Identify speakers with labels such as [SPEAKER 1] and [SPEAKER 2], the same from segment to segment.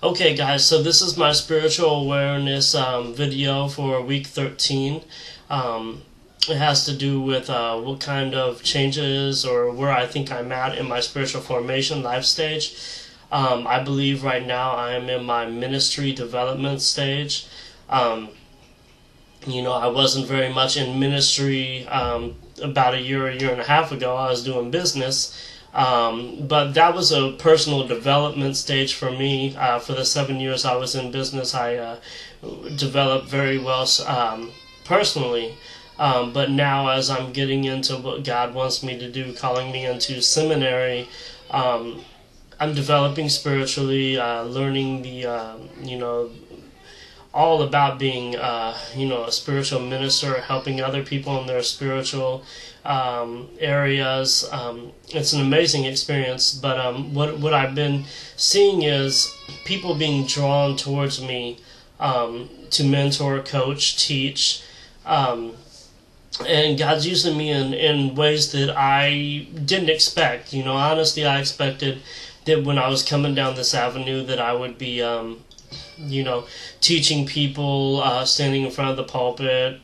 [SPEAKER 1] Okay, guys, so this is my spiritual awareness video for week 13. It has to do with what kind of changes or where I think I'm at in my spiritual formation life stage. I believe right now I am in my ministry development stage. Um, I wasn't very much in ministry about a year and a half ago. I was doing business. But that was a personal development stage for me. For the 7 years I was in business, I developed very well personally. But now, as I'm getting into what God wants me to do, calling me into seminary, I'm developing spiritually, learning all about being, a spiritual minister, helping other people in their spiritual areas. It's an amazing experience, but what I've been seeing is people being drawn towards me to mentor, coach, teach. And God's using me in ways that I didn't expect. Honestly, I expected that when I was coming down this avenue that I would be teaching people, standing in front of the pulpit,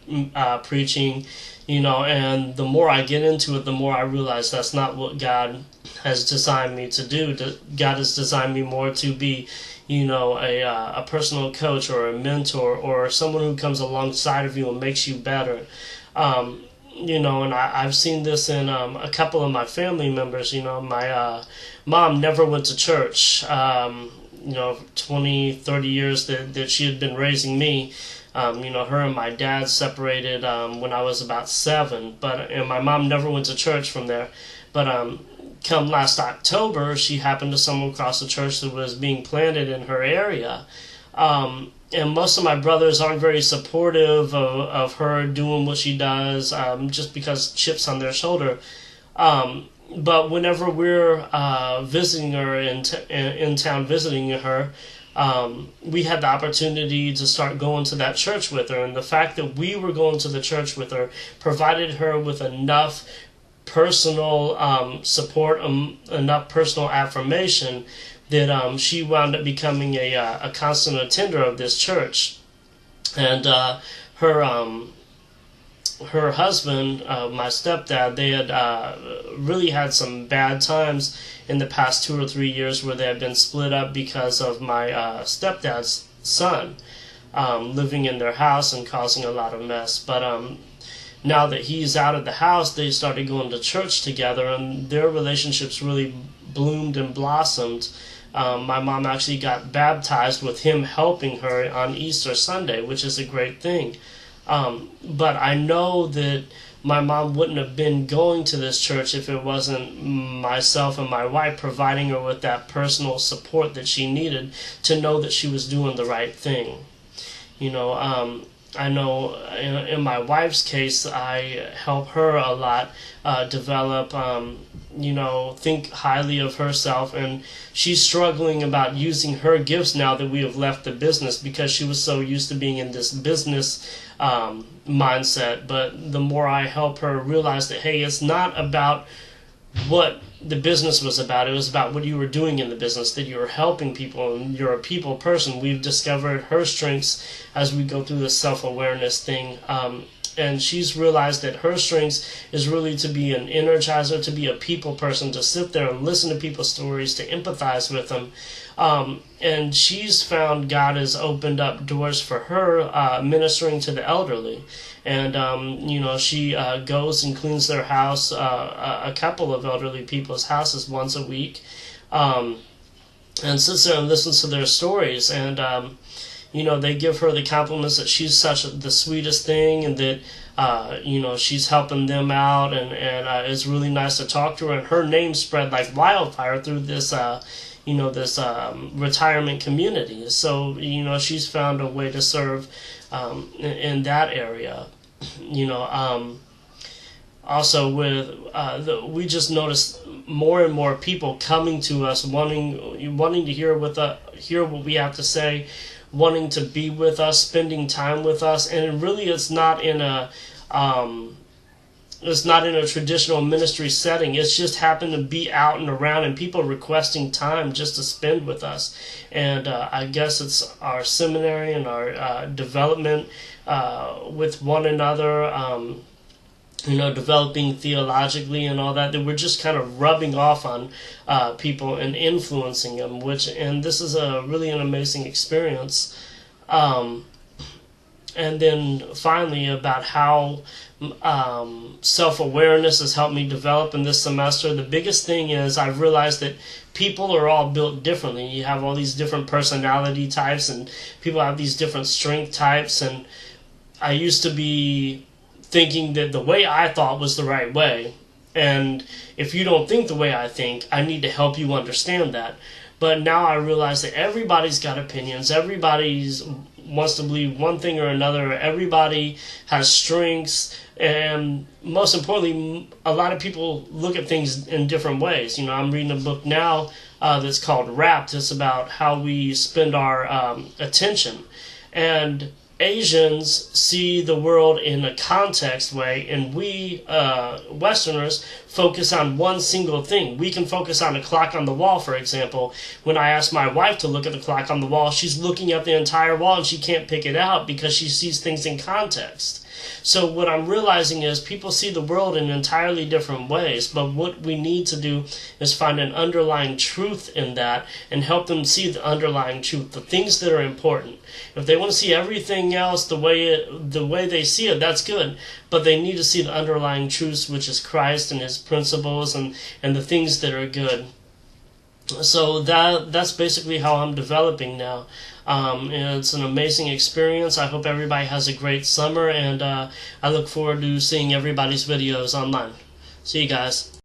[SPEAKER 1] preaching, and the more I get into it, the more I realize that's not what God has designed me to do. God has designed me more to be, a personal coach or a mentor or someone who comes alongside of you and makes you better. And I've seen this in a couple of my family members. My mom never went to church. 20, 30 years that she had been raising me. Her and my dad separated when I was about 7, and my mom never went to church from there. But come last October, she happened to stumble across a church that was being planted in her area. And most of my brothers aren't very supportive of her doing what she does, just because chips on their shoulder. But whenever we're visiting her in town, visiting her, we had the opportunity to start going to that church with her. And the fact that we were going to the church with her provided her with enough personal support, enough personal affirmation that she wound up becoming a constant attender of this church. And her husband, my stepdad, they had really had some bad times in the past 2 or 3 years where they had been split up because of my stepdad's son living in their house and causing a lot of mess. But now that he's out of the house, they started going to church together, and their relationships really bloomed and blossomed. My mom actually got baptized with him helping her on Easter Sunday, which is a great thing. But I know that my mom wouldn't have been going to this church if it wasn't myself and my wife providing her with that personal support that she needed to know that she was doing the right thing. I know in my wife's case, I help her a lot develop, think highly of herself, and she's struggling about using her gifts now that we have left the business because she was so used to being in this business mindset. But the more I help her realize that, hey, it's not about what the business was about. It was about what you were doing in the business, that you were helping people and you're a people person. We've discovered her strengths as we go through this self-awareness thing. And she's realized that her strengths is really to be an energizer, to be a people person, to sit there and listen to people's stories, to empathize with them. And she's found God has opened up doors for her ministering to the elderly. And, she goes and cleans their house, a couple of elderly people's houses once a week, and sits there and listens to their stories. And, they give her the compliments that she's such the sweetest thing, and that, she's helping them out, and it's really nice to talk to her. And her name spread like wildfire through this, this retirement community. So, she's found a way to serve in that area. Also with we just noticed more and more people coming to us, wanting to hear what we have to say, wanting to be with us, spending time with us. And really, it's not in a it's not in a traditional ministry setting. It's just happened to be out and around, and people requesting time just to spend with us. And I guess it's our seminary and our development with one another, developing theologically and all that we're just kind of rubbing off on people and influencing them, and this is really an amazing experience. And then finally, about how self-awareness has helped me develop in this semester. The biggest thing is I've realized that people are all built differently. You have all these different personality types, and people have these different strength types. And I used to be thinking that the way I thought was the right way. And if you don't think the way I think, I need to help you understand that. But now I realize that everybody's got opinions. Everybody's wants to believe one thing or another. Everybody has strengths, and most importantly, a lot of people look at things in different ways. I'm reading a book now that's called Wrapped. It's about how we spend our attention, and Asians see the world in a context way, and we Westerners focus on one single thing. We can focus on a clock on the wall, for example. When I ask my wife to look at the clock on the wall, she's looking at the entire wall and she can't pick it out because she sees things in context. So what I'm realizing is people see the world in entirely different ways, but what we need to do is find an underlying truth in that and help them see the underlying truth, the things that are important. If they want to see everything else the way they see it, that's good, but they need to see the underlying truths, which is Christ and his principles and the things that are good. So that's basically how I'm developing now. It's an amazing experience. I hope everybody has a great summer, and I look forward to seeing everybody's videos online. See you guys.